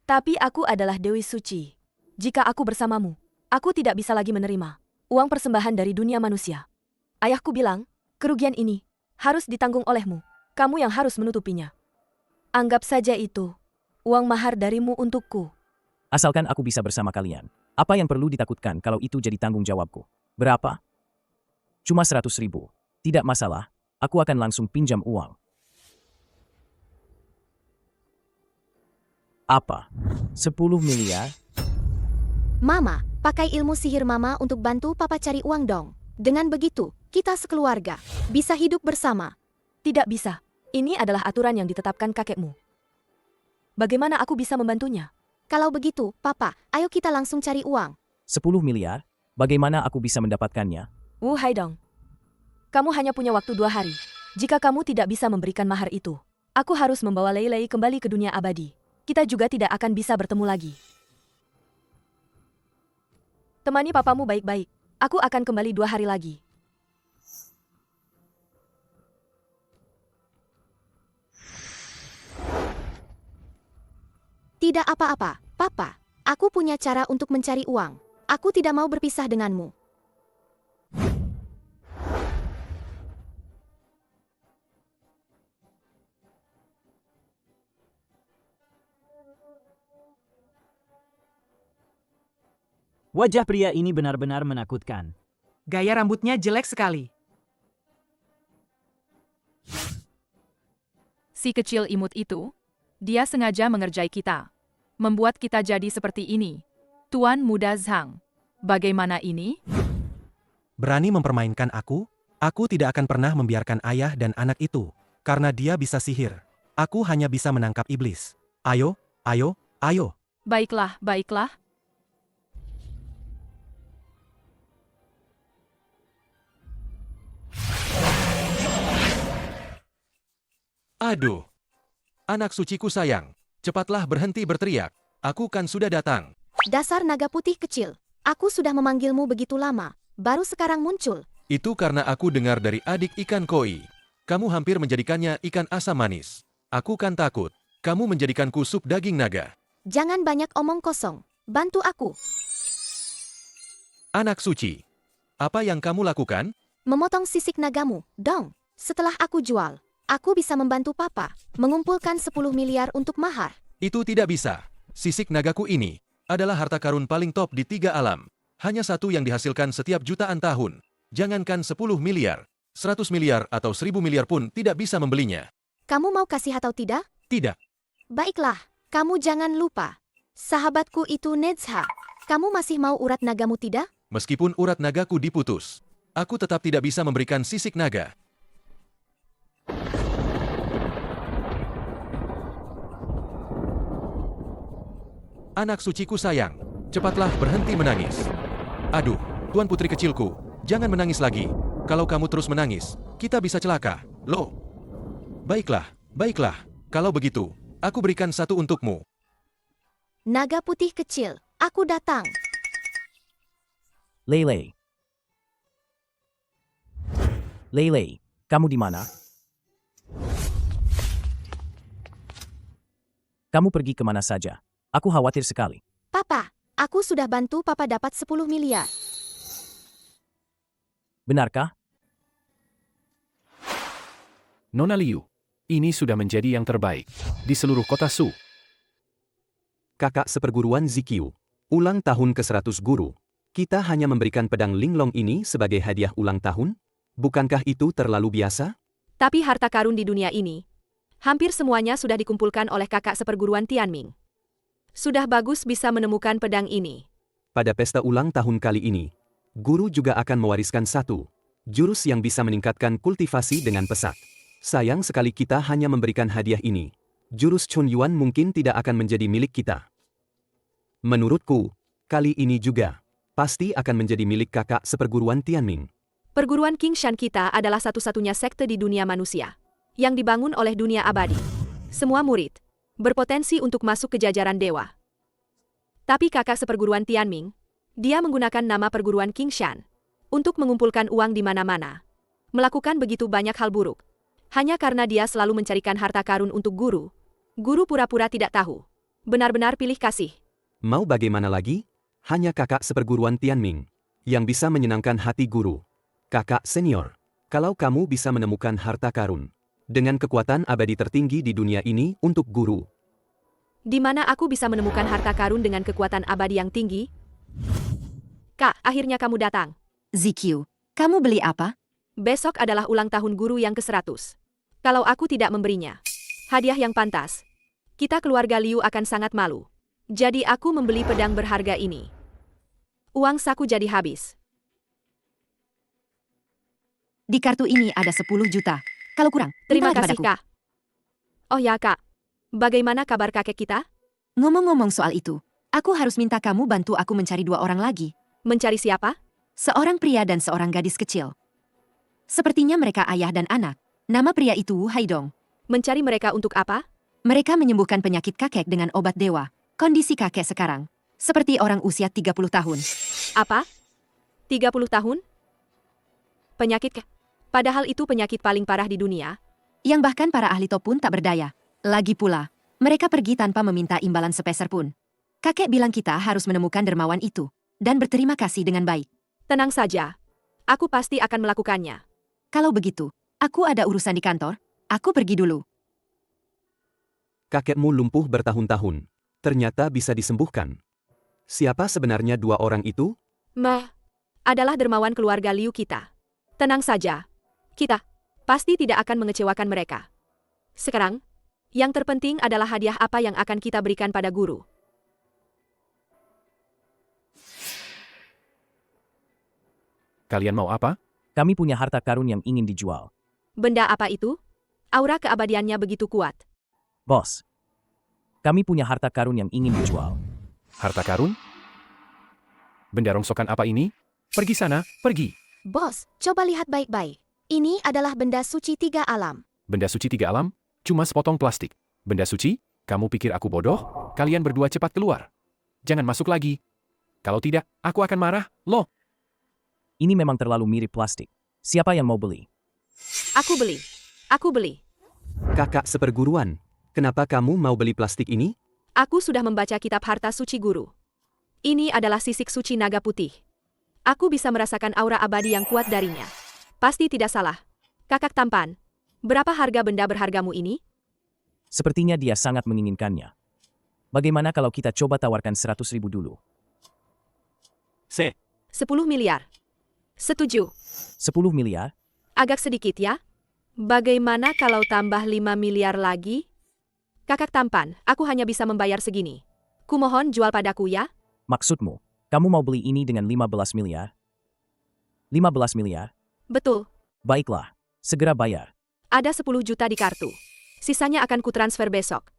Tapi aku adalah Dewi Suci. Jika aku bersamamu, aku tidak bisa lagi menerima uang persembahan dari dunia manusia. Ayahku bilang, kerugian ini harus ditanggung olehmu. Kamu yang harus menutupinya. Anggap saja itu uang mahar darimu untukku. Asalkan aku bisa bersama kalian. Apa yang perlu ditakutkan kalau itu jadi tanggung jawabku? Berapa? Cuma 100.000. Tidak masalah, aku akan langsung pinjam uang. Apa? 10 miliar? Mama, pakai ilmu sihir Mama untuk bantu Papa cari uang dong. Dengan begitu, kita sekeluarga bisa hidup bersama. Tidak bisa. Ini adalah aturan yang ditetapkan kakekmu. Bagaimana aku bisa membantunya? Kalau begitu, Papa, ayo kita langsung cari uang. 10 miliar? Bagaimana aku bisa mendapatkannya? Wu Haidong. Kamu hanya punya waktu 2 hari. Jika kamu tidak bisa memberikan mahar itu, aku harus membawa Lei Lei kembali ke dunia abadi. Kita juga tidak akan bisa bertemu lagi. Temani papamu baik-baik. Aku akan kembali 2 hari lagi. Tidak apa-apa, Papa. Aku punya cara untuk mencari uang. Aku tidak mau berpisah denganmu. Wajah pria ini benar-benar menakutkan. Gaya rambutnya jelek sekali. Si kecil imut itu, dia sengaja mengerjai kita. Membuat kita jadi seperti ini. Tuan Muda Zhang, bagaimana ini? Berani mempermainkan aku? Aku tidak akan pernah membiarkan ayah dan anak itu. Karena dia bisa sihir. Aku hanya bisa menangkap iblis. Ayo, ayo, ayo. Baiklah, baiklah. Aduh. Anak suciku sayang. Cepatlah berhenti berteriak. Aku kan sudah datang. Dasar naga putih kecil. Aku sudah memanggilmu begitu lama. Baru sekarang muncul. Itu karena aku dengar dari adik ikan koi. Kamu hampir menjadikannya ikan asam manis. Aku kan takut. Kamu menjadikanku sup daging naga. Jangan banyak omong kosong. Bantu aku. Anak suci. Apa yang kamu lakukan? Memotong sisik nagamu, dong. Setelah aku jual, aku bisa membantu papa mengumpulkan 10 miliar untuk mahar. Itu tidak bisa. Sisik nagaku ini adalah harta karun paling top di 3 alam. Hanya satu yang dihasilkan setiap jutaan tahun. Jangankan 10 miliar, 100 miliar atau 1000 miliar pun tidak bisa membelinya. Kamu mau kasih atau tidak? Tidak. Baiklah, kamu jangan lupa. Sahabatku itu Nezha. Kamu masih mau urat nagamu tidak? Meskipun urat nagaku diputus, aku tetap tidak bisa memberikan sisik naga. Anak suciku sayang, cepatlah berhenti menangis. Aduh, Tuan Putri kecilku, jangan menangis lagi. Kalau kamu terus menangis, kita bisa celaka. Loh. Baiklah, baiklah. Kalau begitu, aku berikan satu untukmu. Naga putih kecil, aku datang. Lele. Lele, kamu di mana? Kamu pergi kemana saja? Aku khawatir sekali. Papa, aku sudah bantu papa dapat 10 miliar. Benarkah? Nona Liu, ini sudah menjadi yang terbaik di seluruh kota Su. Kakak seperguruan Ziqiu, ulang tahun ke-100 guru. Kita hanya memberikan pedang linglong ini sebagai hadiah ulang tahun? Bukankah itu terlalu biasa? Tapi harta karun di dunia ini, hampir semuanya sudah dikumpulkan oleh kakak seperguruan Tianming. Sudah bagus bisa menemukan pedang ini. Pada pesta ulang tahun kali ini, guru juga akan mewariskan satu jurus yang bisa meningkatkan kultivasi dengan pesat. Sayang sekali kita hanya memberikan hadiah ini. Jurus Chun Yuan mungkin tidak akan menjadi milik kita. Menurutku, kali ini juga pasti akan menjadi milik kakak seperguruan Tianming. Perguruan Qingshan kita adalah satu-satunya sekte di dunia manusia yang dibangun oleh dunia abadi. Semua murid berpotensi untuk masuk ke jajaran dewa. Tapi kakak seperguruan Tianming, dia menggunakan nama perguruan Qingshan untuk mengumpulkan uang di mana-mana. Melakukan begitu banyak hal buruk. Hanya karena dia selalu mencarikan harta karun untuk guru. Guru pura-pura tidak tahu. Benar-benar pilih kasih. Mau bagaimana lagi? Hanya kakak seperguruan Tianming yang bisa menyenangkan hati guru. Kakak senior, kalau kamu bisa menemukan harta karun dengan kekuatan abadi tertinggi di dunia ini untuk guru. Di mana aku bisa menemukan harta karun dengan kekuatan abadi yang tinggi? Kak, akhirnya kamu datang. Ziqiu, kamu beli apa? Besok adalah ulang tahun guru yang ke-100. Kalau aku tidak memberinya hadiah yang pantas, kita keluarga Liu akan sangat malu. Jadi aku membeli pedang berharga ini. Uang saku jadi habis. Di kartu ini ada 10 juta. Kalau kurang, Terima minta kasih, kepadaku. Kak. Oh ya, Kak. Bagaimana kabar kakek kita? Ngomong-ngomong soal itu, aku harus minta kamu bantu aku mencari 2 orang lagi. Mencari siapa? Seorang pria dan seorang gadis kecil. Sepertinya mereka ayah dan anak. Nama pria itu Wu Haidong. Mencari mereka untuk apa? Mereka menyembuhkan penyakit kakek dengan obat dewa. Kondisi kakek sekarang seperti orang usia 30 tahun. Apa? 30 tahun? Penyakit Padahal itu penyakit paling parah di dunia. Yang bahkan para ahli top pun tak berdaya. Lagi pula, mereka pergi tanpa meminta imbalan sepeser pun. Kakek bilang kita harus menemukan dermawan itu dan berterima kasih dengan baik. Tenang saja. Aku pasti akan melakukannya. Kalau begitu, aku ada urusan di kantor. Aku pergi dulu. Kakekmu lumpuh bertahun-tahun. Ternyata bisa disembuhkan. Siapa sebenarnya 2 orang itu? Adalah dermawan keluarga Liu kita. Tenang saja. Kita pasti tidak akan mengecewakan mereka. Sekarang, Yang terpenting adalah hadiah apa yang akan kita berikan pada guru. Kalian mau apa? Kami punya harta karun yang ingin dijual. Benda apa itu? Aura keabadiannya begitu kuat. Bos, kami punya harta karun yang ingin dijual. Harta karun? Benda rongsokan apa ini? Pergi sana, pergi. Bos, coba lihat baik-baik. Ini adalah benda suci 3 alam. Benda suci 3 alam? Cuma sepotong plastik. Benda suci? Kamu pikir aku bodoh? Kalian berdua cepat keluar. Jangan masuk lagi. Kalau tidak, aku akan marah, loh. Ini memang terlalu mirip plastik. Siapa yang mau beli? Aku beli. Aku beli. Kakak seperguruan, kenapa kamu mau beli plastik ini? Aku sudah membaca kitab harta suci guru. Ini adalah sisik suci naga putih. Aku bisa merasakan aura abadi yang kuat darinya. Pasti tidak salah. Kakak tampan, berapa harga benda berhargamu ini? Sepertinya dia sangat menginginkannya. Bagaimana kalau kita coba tawarkan 100.000 dulu? 10 miliar. Setuju. 10 miliar? Agak sedikit ya? Bagaimana kalau tambah 5 miliar lagi? Kakak tampan, aku hanya bisa membayar segini. Kumohon jual padaku ya? Maksudmu, kamu mau beli ini dengan 15 miliar? 15 miliar? Betul. Baiklah, segera bayar. Ada 10 juta di kartu. Sisanya akan kutransfer besok.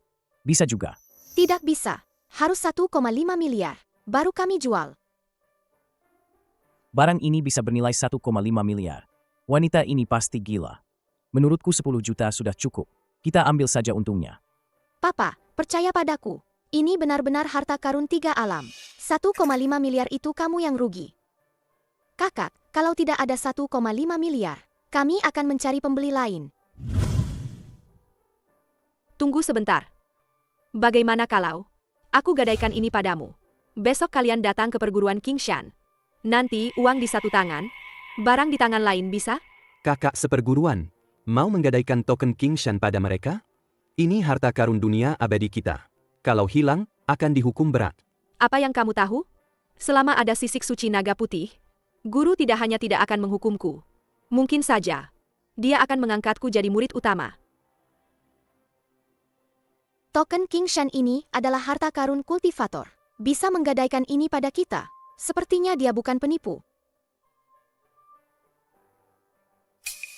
Bisa juga. Tidak bisa. Harus 1,5 miliar. Baru kami jual. Barang ini bisa bernilai 1,5 miliar. Wanita ini pasti gila. Menurutku 10 juta sudah cukup. Kita ambil saja untungnya. Papa, percaya padaku. Ini benar-benar harta karun 3 alam. 1,5 miliar itu kamu yang rugi. Kakak, kalau tidak ada 1,5 miliar, kami akan mencari pembeli lain. Tunggu sebentar. Bagaimana kalau aku gadaikan ini padamu? Besok kalian datang ke perguruan King Shan. Nanti uang di satu tangan, barang di tangan lain bisa? Kakak seperguruan, mau menggadaikan token King Shan pada mereka? Ini harta karun dunia abadi kita. Kalau hilang, akan dihukum berat. Apa yang kamu tahu? Selama ada sisik suci naga putih, guru tidak hanya tidak akan menghukumku. Mungkin saja, dia akan mengangkatku jadi murid utama. Token King Shan ini adalah harta karun kultivator. Bisa menggadaikan ini pada kita. Sepertinya dia bukan penipu.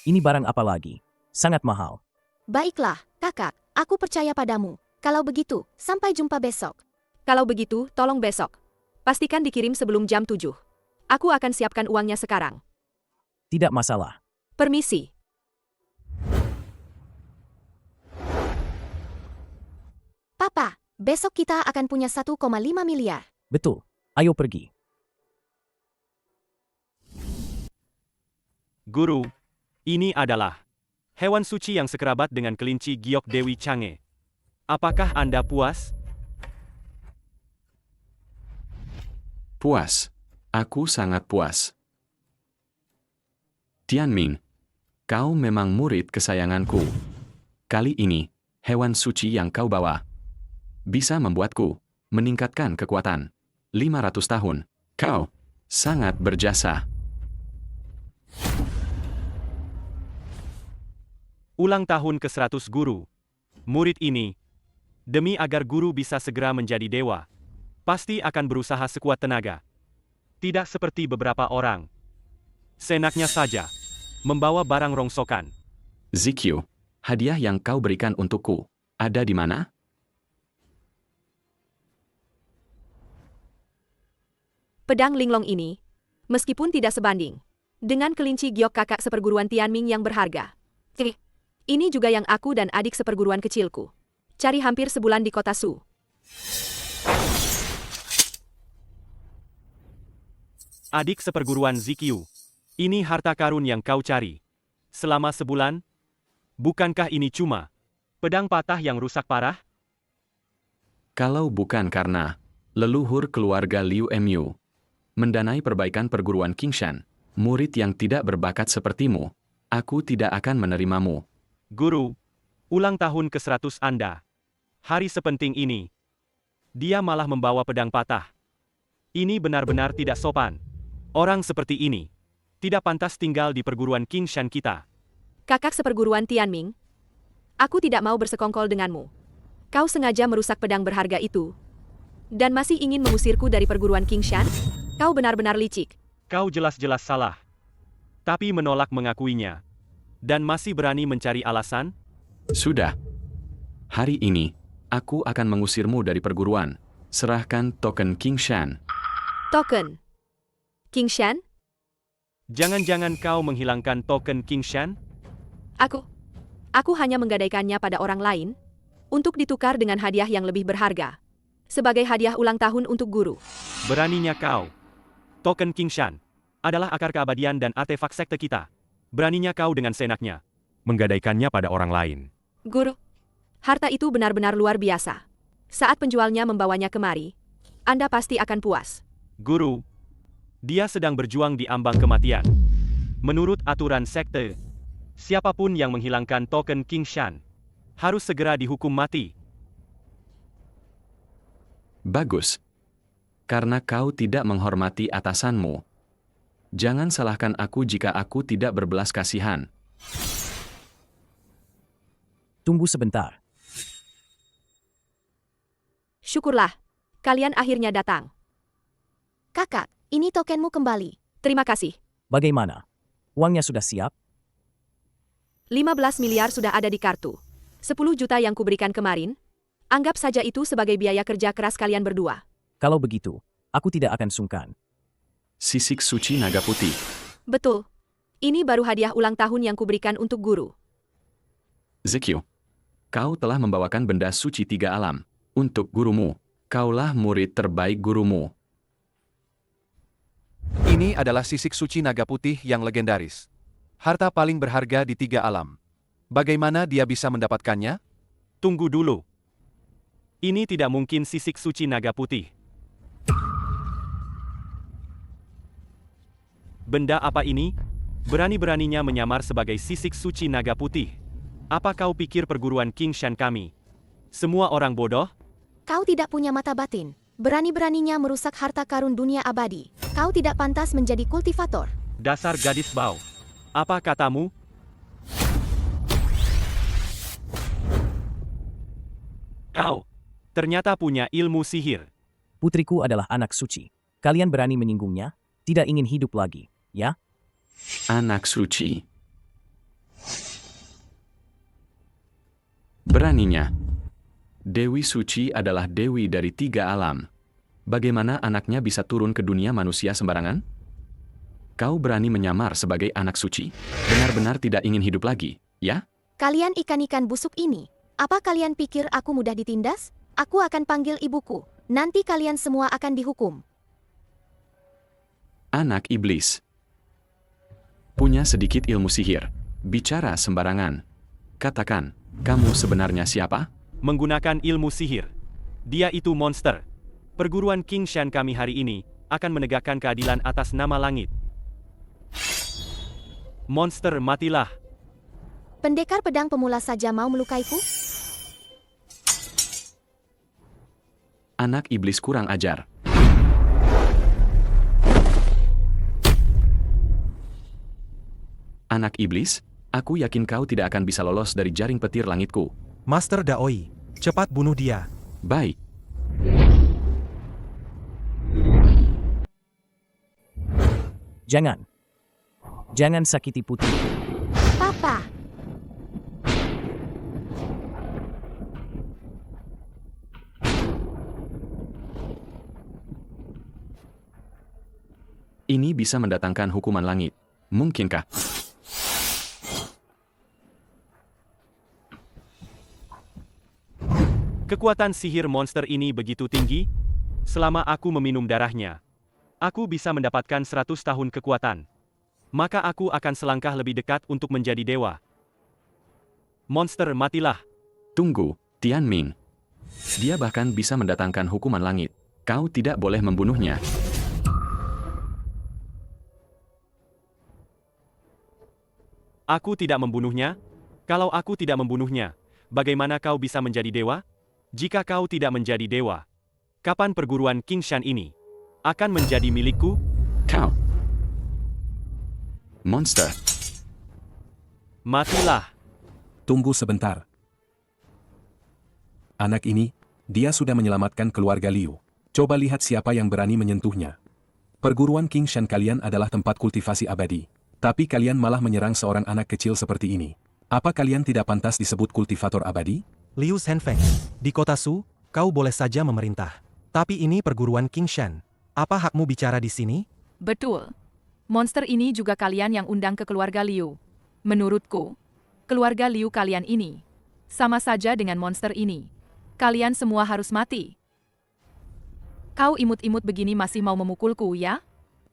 Ini barang apa lagi? Sangat mahal. Baiklah, kakak, aku percaya padamu. Kalau begitu, sampai jumpa besok. Kalau begitu, tolong besok. Pastikan dikirim sebelum jam 7. Aku akan siapkan uangnya sekarang. Tidak masalah. Permisi. Papa, besok kita akan punya 1,5 miliar. Betul. Ayo pergi. Guru, ini adalah hewan suci yang sekerabat dengan kelinci giok Dewi Change. Apakah Anda puas? Puas. Aku sangat puas. Tianming, kau memang murid kesayanganku. Kali ini, hewan suci yang kau bawa bisa membuatku meningkatkan kekuatan. 500 tahun. Kau sangat berjasa. Ulang tahun ke-100 guru. Murid ini, demi agar guru bisa segera menjadi dewa, pasti akan berusaha sekuat tenaga. Tidak seperti beberapa orang. Senaknya saja, membawa barang rongsokan. Zikyu, hadiah yang kau berikan untukku, ada di mana? Pedang linglong ini, meskipun tidak sebanding dengan kelinci giok kakak seperguruan Tianming yang berharga. Ini juga yang aku dan adik seperguruan kecilku cari hampir sebulan di kota Su. Adik seperguruan Zikyu, ini harta karun yang kau cari selama sebulan? Bukankah ini cuma pedang patah yang rusak parah? Kalau bukan karena leluhur keluarga Liu Mu mendanai perbaikan perguruan King Shan, murid yang tidak berbakat sepertimu, aku tidak akan menerimamu. Guru, ulang tahun ke-100 Anda. Hari sepenting ini, dia malah membawa pedang patah. Ini benar-benar tidak sopan. Orang seperti ini tidak pantas tinggal di perguruan King Shan kita. Kakak seperguruan Tianming, Aku tidak mau bersekongkol denganmu. Kau sengaja merusak pedang berharga itu. Dan masih ingin mengusirku dari perguruan King Shan? Kau benar-benar licik. Kau jelas-jelas salah. Tapi menolak mengakuinya. Dan masih berani mencari alasan? Sudah. Hari ini, aku akan mengusirmu dari perguruan. Serahkan token King Shan. Token King Shan? Jangan-jangan kau menghilangkan token King Shan? Aku hanya menggadaikannya pada orang lain untuk ditukar dengan hadiah yang lebih berharga. Sebagai hadiah ulang tahun untuk guru. Beraninya kau. Token King Shan adalah akar keabadian dan artefak sekte kita. Beraninya kau dengan senaknya menggadaikannya pada orang lain. Guru, harta itu benar-benar luar biasa. Saat penjualnya membawanya kemari, Anda pasti akan puas. Guru, dia sedang berjuang di ambang kematian. Menurut aturan sekte, siapapun yang menghilangkan token King Shan harus segera dihukum mati. Bagus. Karena kau tidak menghormati atasanmu. Jangan salahkan aku jika aku tidak berbelas kasihan. Tunggu sebentar. Syukurlah, kalian akhirnya datang. Kakak, ini tokenmu kembali. Terima kasih. Bagaimana? Uangnya sudah siap? 15 miliar sudah ada di kartu. 10 juta yang kuberikan kemarin, anggap saja itu sebagai biaya kerja keras kalian berdua. Kalau begitu, aku tidak akan sungkan. Sisik suci naga putih. Betul. Ini baru hadiah ulang tahun yang kuberikan untuk guru. Zekyu, kau telah membawakan benda suci 3 alam. Untuk gurumu, kaulah murid terbaik gurumu. Ini adalah sisik suci naga putih yang legendaris. Harta paling berharga di 3 alam. Bagaimana dia bisa mendapatkannya? Tunggu dulu. Ini tidak mungkin sisik suci naga putih. Benda apa ini? Berani-beraninya menyamar sebagai sisik suci naga putih. Apa kau pikir perguruan King Shan kami? Semua orang bodoh? Kau tidak punya mata batin. Berani-beraninya merusak harta karun dunia abadi. Kau tidak pantas menjadi kultivator. Dasar gadis bau. Apa katamu? Kau ternyata punya ilmu sihir. Putriku adalah anak suci. Kalian berani menyinggungnya? Tidak ingin hidup lagi, ya? Anak suci. Beraninya. Dewi Suci adalah dewi dari 3 alam. Bagaimana anaknya bisa turun ke dunia manusia sembarangan? Kau berani menyamar sebagai anak suci? Benar-benar tidak ingin hidup lagi, ya? Kalian ikan-ikan busuk ini. Apa kalian pikir aku mudah ditindas? Aku akan panggil ibuku. Nanti kalian semua akan dihukum. Anak iblis. Punya sedikit ilmu sihir. Bicara sembarangan. Katakan, kamu sebenarnya siapa? Menggunakan ilmu sihir. Dia itu monster. Perguruan King Shan kami hari ini akan menegakkan keadilan atas nama langit. Monster, matilah. Pendekar pedang pemula saja mau melukaiku? Anak iblis kurang ajar. Anak iblis, aku yakin kau tidak akan bisa lolos dari jaring petir langitku. Master Daoi, cepat bunuh dia. Baik. Jangan. Jangan sakiti putri. Papa. Ini bisa mendatangkan hukuman langit. Mungkinkah? Kekuatan sihir monster ini begitu tinggi? Selama aku meminum darahnya, aku bisa mendapatkan 100 tahun kekuatan. Maka aku akan selangkah lebih dekat untuk menjadi dewa. Monster, matilah. Tunggu, Tianming. Dia bahkan bisa mendatangkan hukuman langit. Kau tidak boleh membunuhnya. Aku tidak membunuhnya? Kalau aku tidak membunuhnya, bagaimana kau bisa menjadi dewa? Jika kau tidak menjadi dewa, kapan perguruan King Shan ini akan menjadi milikku? Kau. Monster. Matilah. Tunggu sebentar. Anak ini, dia sudah menyelamatkan keluarga Liu. Coba lihat siapa yang berani menyentuhnya. Perguruan King Shan kalian adalah tempat kultivasi abadi. Tapi kalian malah menyerang seorang anak kecil seperti ini. Apa kalian tidak pantas disebut kultivator abadi? Liu Shenfeng, di kota Su, kau boleh saja memerintah. Tapi ini perguruan King Shan. Apa hakmu bicara di sini? Betul. Monster ini juga kalian yang undang ke keluarga Liu. Menurutku, keluarga Liu kalian ini sama saja dengan monster ini. Kalian semua harus mati. Kau imut-imut begini masih mau memukulku, ya?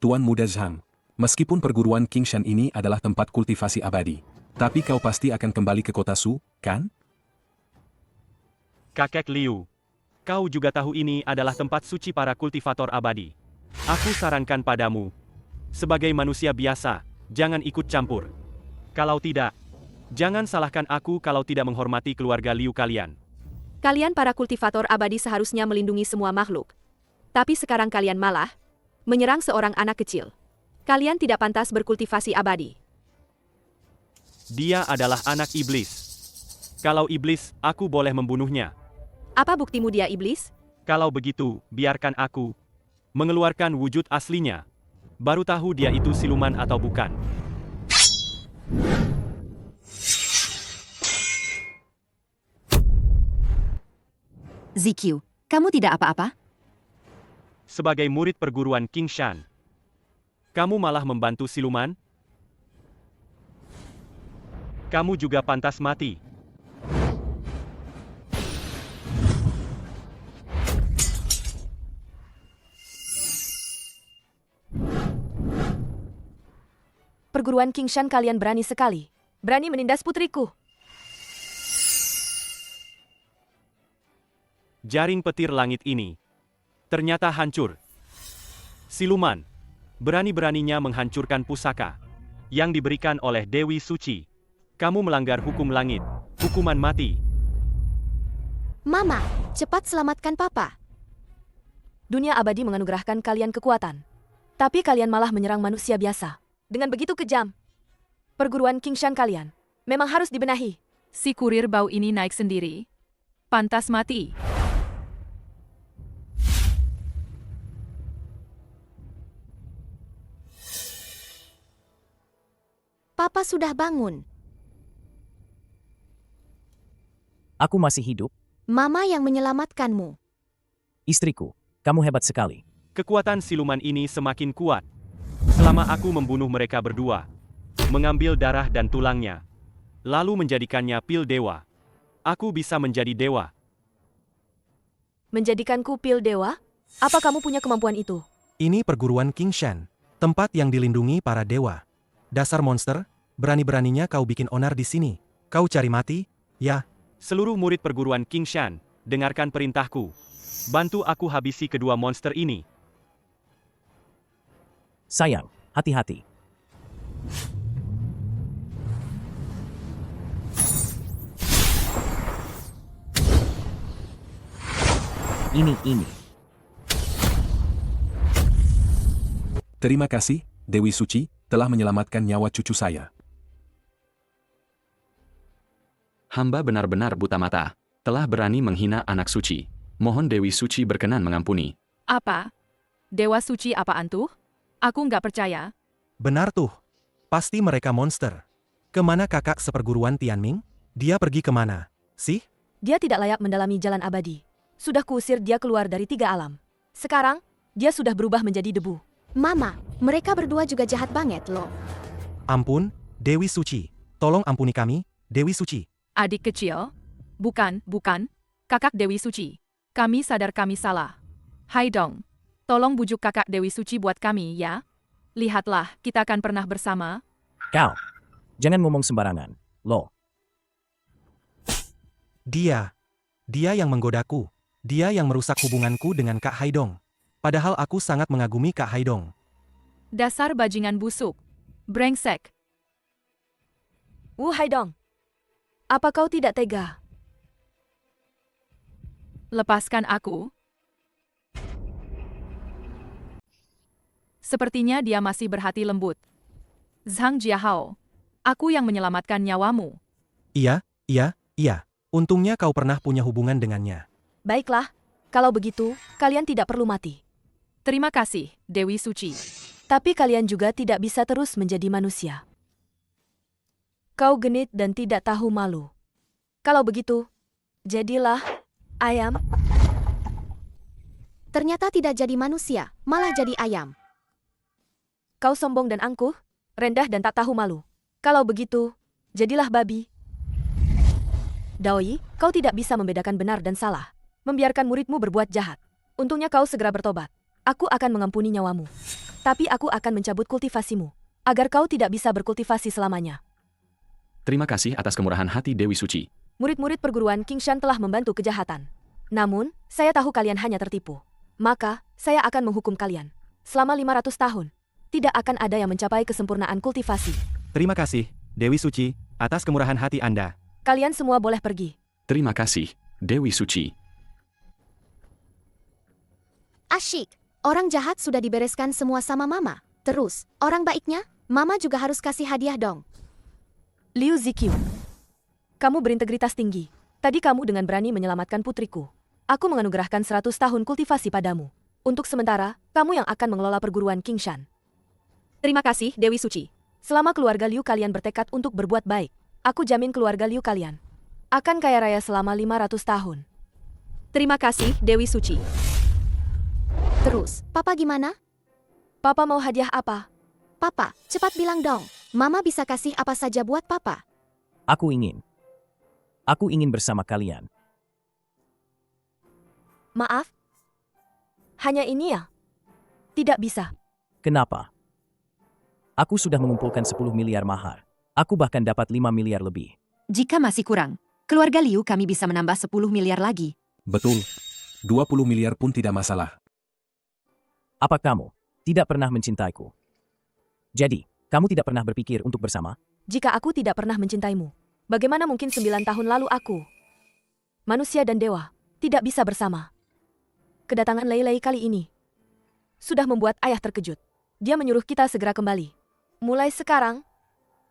Tuan Muda Zhang, meskipun perguruan King Shan ini adalah tempat kultivasi abadi, tapi kau pasti akan kembali ke kota Su, kan? Kakek Liu, kau juga tahu ini adalah tempat suci para kultivator abadi. Aku sarankan padamu, sebagai manusia biasa, jangan ikut campur. Kalau tidak, jangan salahkan aku kalau tidak menghormati keluarga Liu kalian. Kalian para kultivator abadi seharusnya melindungi semua makhluk. Tapi sekarang kalian malah menyerang seorang anak kecil. Kalian tidak pantas berkultivasi abadi. Dia adalah anak iblis. Kalau iblis, aku boleh membunuhnya. Apa buktimu dia iblis? Kalau begitu, biarkan aku mengeluarkan wujud aslinya. Baru tahu dia itu siluman atau bukan. ZQ, kamu tidak apa-apa? Sebagai murid perguruan King Shan, kamu malah membantu siluman? Kamu juga pantas mati. Perguruan King Shan kalian berani sekali. Berani menindas putriku. Jaring petir langit ini ternyata hancur. Siluman berani-beraninya menghancurkan pusaka yang diberikan oleh Dewi Suci. Kamu melanggar hukum langit, hukuman mati. Mama, cepat selamatkan Papa. Dunia abadi menganugerahkan kalian kekuatan. Tapi kalian malah menyerang manusia biasa. Dengan begitu kejam. Perguruan King Shan kalian memang harus dibenahi. Si kurir bau ini naik sendiri. Pantas mati. Papa sudah bangun. Aku masih hidup? Mama yang menyelamatkanmu. Istriku, kamu hebat sekali. Kekuatan siluman ini semakin kuat. Selama aku membunuh mereka berdua, mengambil darah dan tulangnya, lalu menjadikannya pil dewa, aku bisa menjadi dewa. Menjadikanku pil dewa? Apa kamu punya kemampuan itu? Ini perguruan King Shan, tempat yang dilindungi para dewa. Dasar monster, berani-beraninya kau bikin onar di sini. Kau cari mati? Ya. Seluruh murid perguruan King Shan, dengarkan perintahku. Bantu aku habisi kedua monster ini. Sayang, hati-hati. Ini. Terima kasih, Dewi Suci, telah menyelamatkan nyawa cucu saya. Hamba benar-benar buta mata, telah berani menghina anak suci. Mohon Dewi Suci berkenan mengampuni. Apa? Dewa suci apaan tuh? Aku nggak percaya. Benar tuh. Pasti mereka monster. Kemana kakak seperguruan Tianming? Dia pergi kemana? Sih? Dia tidak layak mendalami jalan abadi. Sudah kuusir dia keluar dari 3 alam. Sekarang, dia sudah berubah menjadi debu. Mama, mereka berdua juga jahat banget loh. Ampun, Dewi Suci. Tolong ampuni kami, Dewi Suci. Adik kecil? Bukan. Kakak Dewi Suci. Kami sadar kami salah. Hai Dong. Tolong bujuk kakak Dewi Suci buat kami, ya. Lihatlah, kita akan pernah bersama. Kau, jangan ngomong sembarangan, lo. Dia yang menggodaku. Dia yang merusak hubunganku dengan Kak Haidong. Padahal aku sangat mengagumi Kak Haidong. Dasar bajingan busuk. Brengsek. Wu Haidong. Apa kau tidak tega? Lepaskan aku. Sepertinya dia masih berhati lembut. Zhang Jiahao, aku yang menyelamatkan nyawamu. Iya. Untungnya kau pernah punya hubungan dengannya. Baiklah, kalau begitu, kalian tidak perlu mati. Terima kasih, Dewi Suci. Tapi kalian juga tidak bisa terus menjadi manusia. Kau genit dan tidak tahu malu. Kalau begitu, jadilah ayam. Ternyata tidak jadi manusia, malah jadi ayam. Kau sombong dan angkuh, rendah dan tak tahu malu. Kalau begitu, jadilah babi. Daoi, kau tidak bisa membedakan benar dan salah. Membiarkan muridmu berbuat jahat. Untungnya kau segera bertobat. Aku akan mengampuni nyawamu. Tapi aku akan mencabut kultivasimu, agar kau tidak bisa berkultivasi selamanya. Terima kasih atas kemurahan hati Dewi Suci. Murid-murid perguruan Kingshan telah membantu kejahatan. Namun, saya tahu kalian hanya tertipu. Maka, saya akan menghukum kalian. Selama 500 tahun, tidak akan ada yang mencapai kesempurnaan kultivasi. Terima kasih, Dewi Suci, atas kemurahan hati Anda. Kalian semua boleh pergi. Terima kasih, Dewi Suci. Asyik, orang jahat sudah dibereskan semua sama Mama. Terus, orang baiknya, Mama juga harus kasih hadiah dong. Liu Zikyu, kamu berintegritas tinggi. Tadi kamu dengan berani menyelamatkan putriku. Aku menganugerahkan 100 tahun kultivasi padamu. Untuk sementara, kamu yang akan mengelola perguruan Kingshan. Terima kasih, Dewi Suci. Selama keluarga Liu kalian bertekad untuk berbuat baik, aku jamin keluarga Liu kalian akan kaya raya selama 500 tahun. Terima kasih, Dewi Suci. Terus, Papa gimana? Papa mau hadiah apa? Papa, cepat bilang dong. Mama bisa kasih apa saja buat Papa. Aku ingin bersama kalian. Maaf? Hanya ini ya? Tidak bisa. Kenapa? Aku sudah mengumpulkan 10 miliar mahar. Aku bahkan dapat 5 miliar lebih. Jika masih kurang, keluarga Liu kami bisa menambah 10 miliar lagi. Betul. 20 miliar pun tidak masalah. Apa kamu tidak pernah mencintaiku? Jadi, kamu tidak pernah berpikir untuk bersama? Jika aku tidak pernah mencintaimu, bagaimana mungkin 9 tahun lalu aku, manusia dan dewa, tidak bisa bersama? Kedatangan Lei Lei kali ini sudah membuat ayah terkejut. Dia menyuruh kita segera kembali. Mulai sekarang,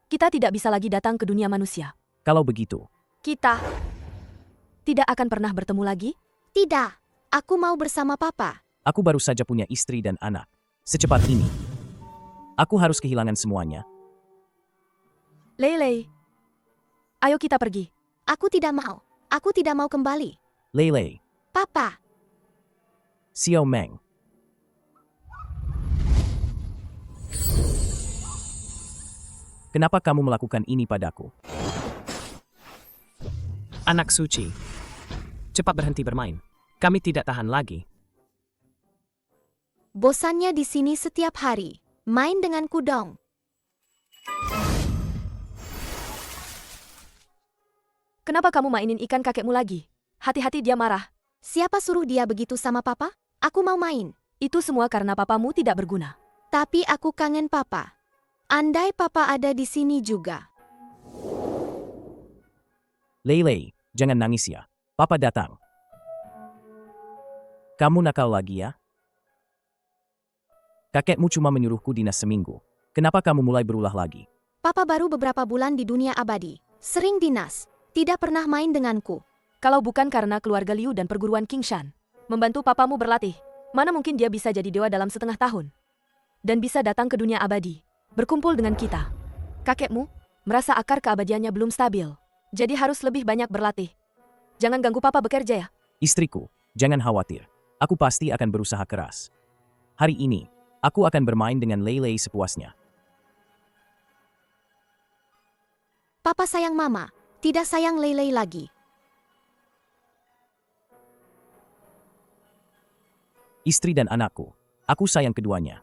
kita tidak bisa lagi datang ke dunia manusia. Kalau begitu, kita tidak akan pernah bertemu lagi? Tidak, aku mau bersama Papa. aku baru saja punya istri dan anak. Secepat ini, aku harus kehilangan semuanya. Lei Lei, ayo kita pergi. Aku tidak mau. Aku tidak mau kembali. Lei Lei, Papa. Xiao Meng. Kenapa kamu melakukan ini padaku? Anak suci, cepat berhenti bermain. Kami tidak tahan lagi. Bosannya di sini setiap hari. Main denganku dong. Kenapa kamu mainin ikan kakekmu lagi? Hati-hati dia marah. Siapa suruh dia begitu sama Papa? Aku mau main. Itu semua karena papamu tidak berguna. Tapi aku kangen Papa. Andai Papa ada di sini juga. Lei Lei, jangan nangis ya. Papa datang. Kamu nakal lagi ya? Kakekmu cuma menyuruhku dinas seminggu. Kenapa kamu mulai berulah lagi? Papa baru beberapa bulan di dunia abadi. Sering dinas. Tidak pernah main denganku. Kalau bukan karena keluarga Liu dan perguruan Kingshan membantu papamu berlatih, mana mungkin dia bisa jadi dewa dalam setengah tahun? Dan bisa datang ke dunia abadi, berkumpul dengan kita. Kakekmu merasa akar keabadiannya belum stabil. Jadi harus lebih banyak berlatih. Jangan ganggu papa bekerja ya. Istriku, jangan khawatir. Aku pasti akan berusaha keras. Hari ini, aku akan bermain dengan Lei Lei sepuasnya. Papa sayang Mama, tidak sayang Lei Lei lagi. Istri dan anakku, aku sayang keduanya.